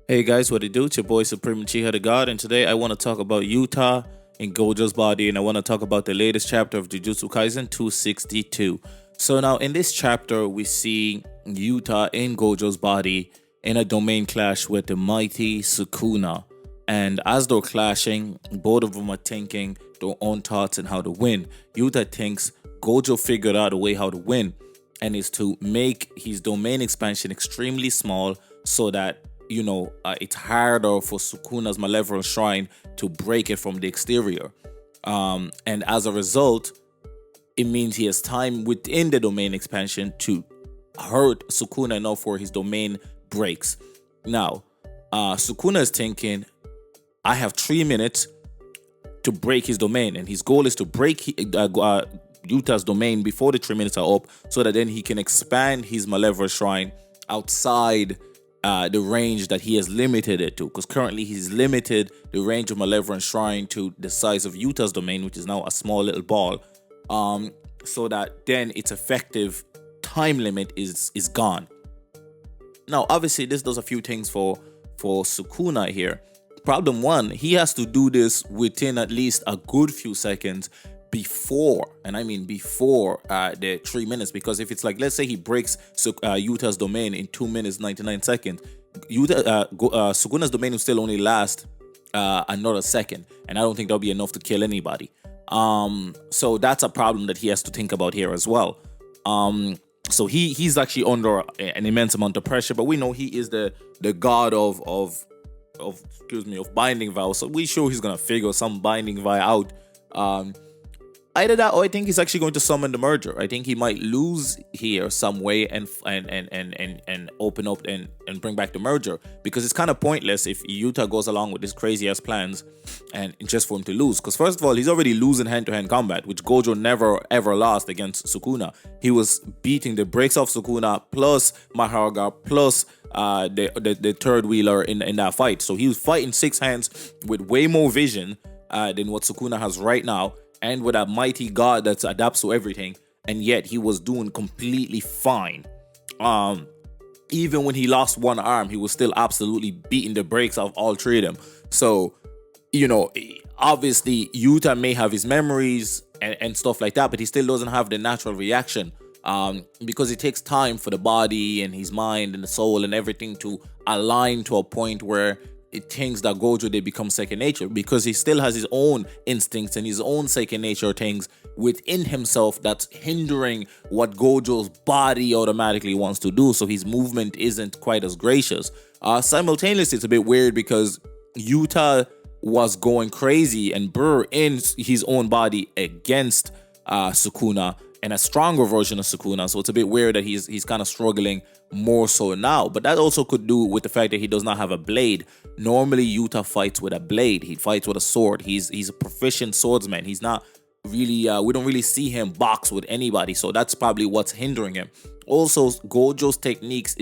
Hey guys, what it do? It's your boy Supreme Uchiha the God, and today I want to talk about Yuta and Gojo's body, and I want to talk about the latest chapter of Jujutsu Kaisen 262. So now in this chapter, we see Yuta in Gojo's body in a domain clash with the mighty Sukuna. And as they're clashing, both of them are thinking their own thoughts and how to win. Yuta thinks Gojo figured out a way how to win, and is to make his domain expansion extremely small so that it's harder for Sukuna's malevolent shrine to break it from the exterior. And as a result, it means he has time within the domain expansion to hurt Sukuna enough where his domain breaks. Now, Sukuna is thinking, I have 3 minutes to break his domain, and his goal is to break Yuta'S domain before the 3 minutes are up, so that then he can expand his malevolent shrine outside the range that he has limited it to, because currently he's limited the range of Malevolent Shrine to the size of Yuta'S domain, which is now a small little ball, so that then its effective time limit is gone. Now, obviously, this does a few things for Sukuna here. Problem one, he has to do this within at least a good few seconds before, and I mean before the 3 minutes, because if it's like, let's say he breaks Yuta'S domain in 2 minutes 99 seconds, Sukuna's domain will still only last another second, and I don't think that'll be enough to kill anybody. So that's a problem that he has to think about here as well. So he's actually under an immense amount of pressure, but we know he is the god of binding vows, so we sure he's gonna figure some binding vow out. Either that, or I think he's actually going to summon the merger. I think he might lose here some way and open up and bring back the merger, because it's kind of pointless if Yuta goes along with his crazy ass plans and just for him to lose. Because first of all, he's already losing hand-to-hand combat, which Gojo never ever lost against Sukuna. He was beating the brakes off Sukuna plus Mahaga plus the third wheeler in that fight. So he was fighting six hands with way more vision than what Sukuna has right now, and with a mighty god that adapts to everything, and yet he was doing completely fine. Even when he lost one arm, he was still absolutely beating the brakes off all three of them. So, obviously Yuta may have his memories and stuff like that, but he still doesn't have the natural reaction, because it takes time for the body and his mind and the soul and everything to align to a point where it thinks that Gojo, they become second nature, because he still has his own instincts and his own second nature things within himself that's hindering what Gojo's body automatically wants to do. So his movement isn't quite as gracious. Simultaneously, it's a bit weird because Yuta was going crazy and Burr in his own body against Sukuna, and a stronger version of Sukuna. So it's a bit weird that he's kind of struggling more so now. But that also could do with the fact that he does not have a blade. Normally Yuta fights with a blade. He fights with a sword. He's a proficient swordsman. He's not really we don't really see him box with anybody. So that's probably what's hindering him. Also, Gojo's techniques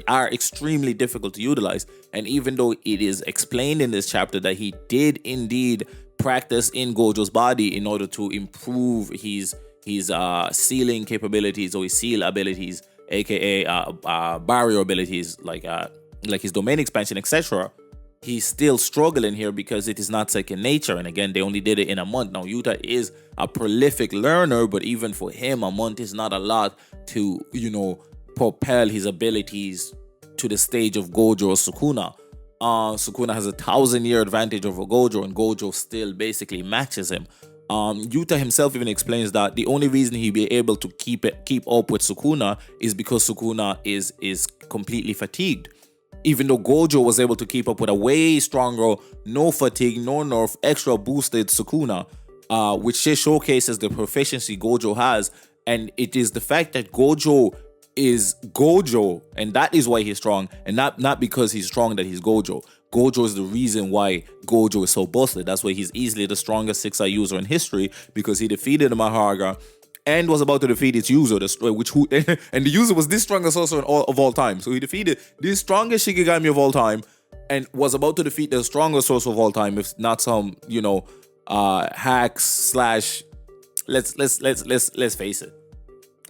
are extremely difficult to utilize. And even though it is explained in this chapter that he did indeed practice in Gojo's body in order to improve his sealing capabilities or his seal abilities, aka barrier abilities, like his domain expansion, etc. He's still struggling here because it is not second nature, and again, they only did it in a month. Now, Yuta is a prolific learner, but even for him, a month is not a lot to propel his abilities to the stage of Gojo or Sukuna. Sukuna has a 1,000-year advantage over Gojo, and Gojo still basically matches him. Yuta himself even explains that the only reason he'd be able to keep up with Sukuna is because Sukuna is completely fatigued. Even though Gojo was able to keep up with a way stronger, no fatigue, no nerf, extra boosted Sukuna, which just showcases the proficiency Gojo has. And it is the fact that Gojo is Gojo, and that is why he's strong, and not because he's strong that he's Gojo. Gojo is the reason why Gojo is so busted. That's why he's easily the strongest 6-eye user in history, because he defeated the Mahaga and was about to defeat its user, and the user was this strongest sorcerer of all time. So he defeated the strongest Shikigami of all time and was about to defeat the strongest sorcerer of all time, if not some hacks slash let's face it,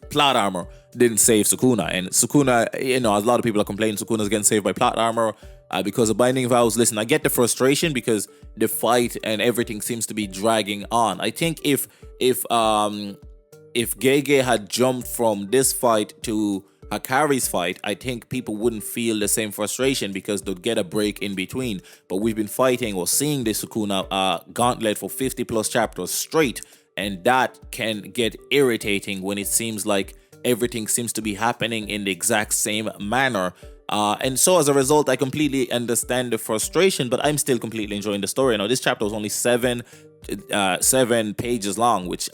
plot armor didn't save Sukuna. And Sukuna, a lot of people are complaining Sukuna's getting saved by plot armor. because of binding vows. Listen, I get the frustration because the fight and everything seems to be dragging on. I think if Gege had jumped from this fight to Hakari's fight, I think people wouldn't feel the same frustration because they'd get a break in between. But we've been fighting or seeing the Sukuna gauntlet for 50 plus chapters straight, and that can get irritating when it seems like everything seems to be happening in the exact same manner. And so as a result, I completely understand the frustration, but I'm still completely enjoying the story. Now, this chapter was only 7 pages long, which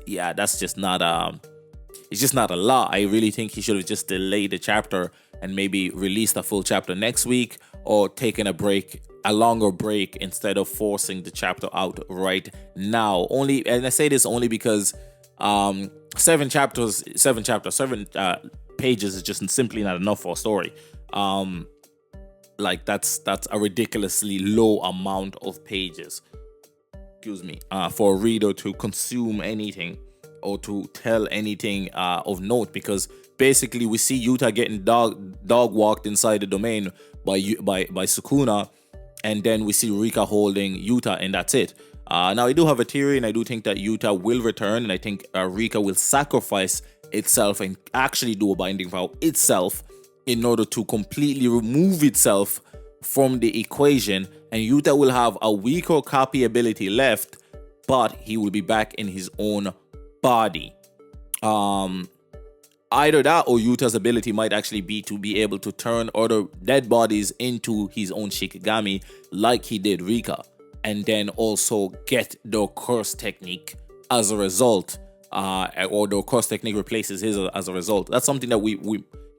that's just not it's just not a lot. I really think he should have just delayed the chapter and maybe released a full chapter next week, or taken a longer break instead of forcing the chapter out right now. And I say this only because 7 pages is just simply not enough for a story. Like that's a ridiculously low amount of pages, for a reader to consume anything or to tell anything of note, because basically we see Yuta getting dog walked inside the domain by Sukuna, and then we see Rika holding Yuta, and that's it. Now I do have a theory, and I do think that Yuta will return, and I think Rika will sacrifice itself and actually do a binding vow itself in order to completely remove itself from the equation, and Yuta will have a weaker copy ability left, but he will be back in his own body. Either that, or Yuta's ability might actually be to be able to turn other dead bodies into his own Shikigami, like he did Rika, and then also get the curse technique as a result, or the curse technique replaces his as a result. That's something that we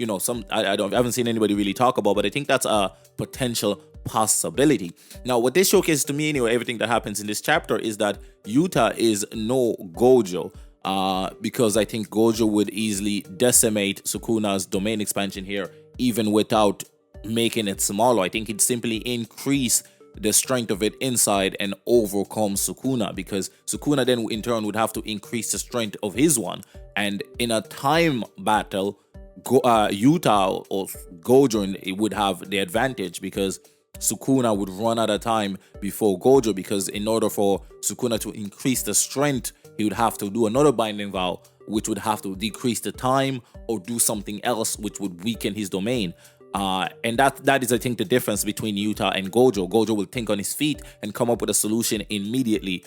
I haven't seen anybody really talk about, but I think that's a potential possibility. Now, what this showcases to me, anyway, everything that happens in this chapter, is that Yuta is no Gojo. Because I think Gojo would easily decimate Sukuna's domain expansion here, even without making it smaller. I think he'd simply increase the strength of it inside and overcome Sukuna, because Sukuna then in turn would have to increase the strength of his one. And in a time battle, Yuta or Gojo would have the advantage, because Sukuna would run out of time before Gojo, because in order for Sukuna to increase the strength, he would have to do another binding vow, which would have to decrease the time or do something else which would weaken his domain. And that is, I think, the difference between Yuta and Gojo. Gojo will think on his feet and come up with a solution immediately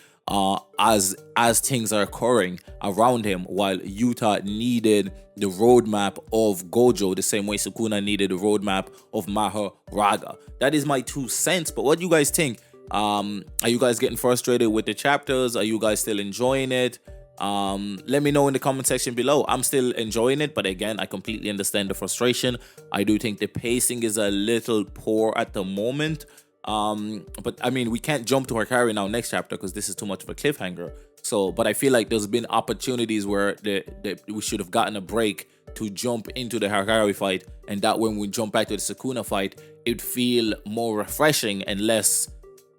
as things are occurring around him, while Yuta needed the roadmap of Gojo the same way Sukuna needed the roadmap of Maharaga. That is my 2 cents. But what do you guys think? Are you guys getting frustrated with the chapters? Are you guys still enjoying it? Let me know in the comment section below. I'm still enjoying it, but again, I completely understand the frustration. I do think the pacing is a little poor at the moment. But I mean, we can't jump to Hakari now next chapter because this is too much of a cliffhanger. So, but I feel like there's been opportunities where we should have gotten a break to jump into the Hakari fight, and that when we jump back to the Sukuna fight, it'd feel more refreshing and less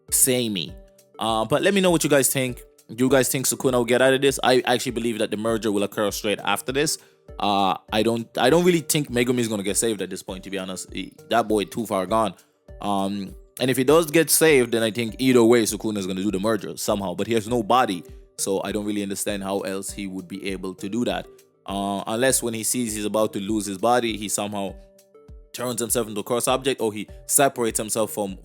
samey. But let me know what you guys think. Do you guys think Sukuna will get out of this? I actually believe that the merger will occur straight after this. I don't really think Megumi is gonna get saved at this point, to be honest. That boy too far gone. And if he does get saved, then I think either way Sukuna is gonna do the merger somehow. But he has no body, so I don't really understand how else he would be able to do that. Unless when he sees he's about to lose his body, he somehow turns himself into a cursed object, or he separates himself from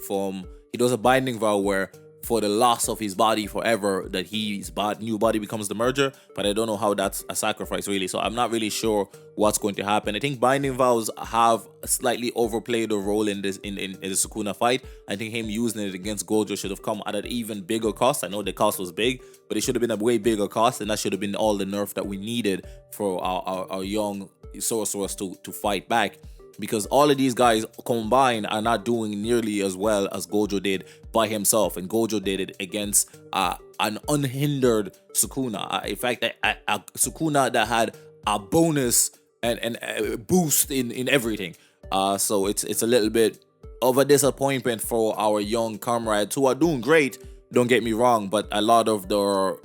he does a binding vow where for the loss of his body forever, that his new body becomes the merger. But I don't know how that's a sacrifice really, so I'm not really sure what's going to happen. I think binding vows have slightly overplayed a role in this in the Sukuna fight. I think him using it against Gojo should have come at an even bigger cost. I know the cost was big, but it should have been a way bigger cost, and that should have been all the nerf that we needed for our young sorcerers to fight back. Because all of these guys combined are not doing nearly as well as Gojo did by himself, and Gojo did it against an unhindered Sukuna. In fact, a Sukuna that had a bonus and a boost in everything. So it's a little bit of a disappointment for our young comrades who are doing great. Don't get me wrong, but a lot of their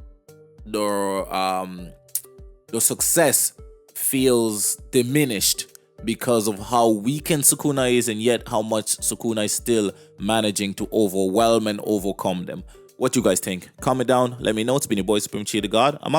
success feels diminished because of how weakened Sukuna is, and yet how much Sukuna is still managing to overwhelm and overcome them. What you guys think? Comment down, let me know. It's been your boy Supreme Chi the God. I'm out.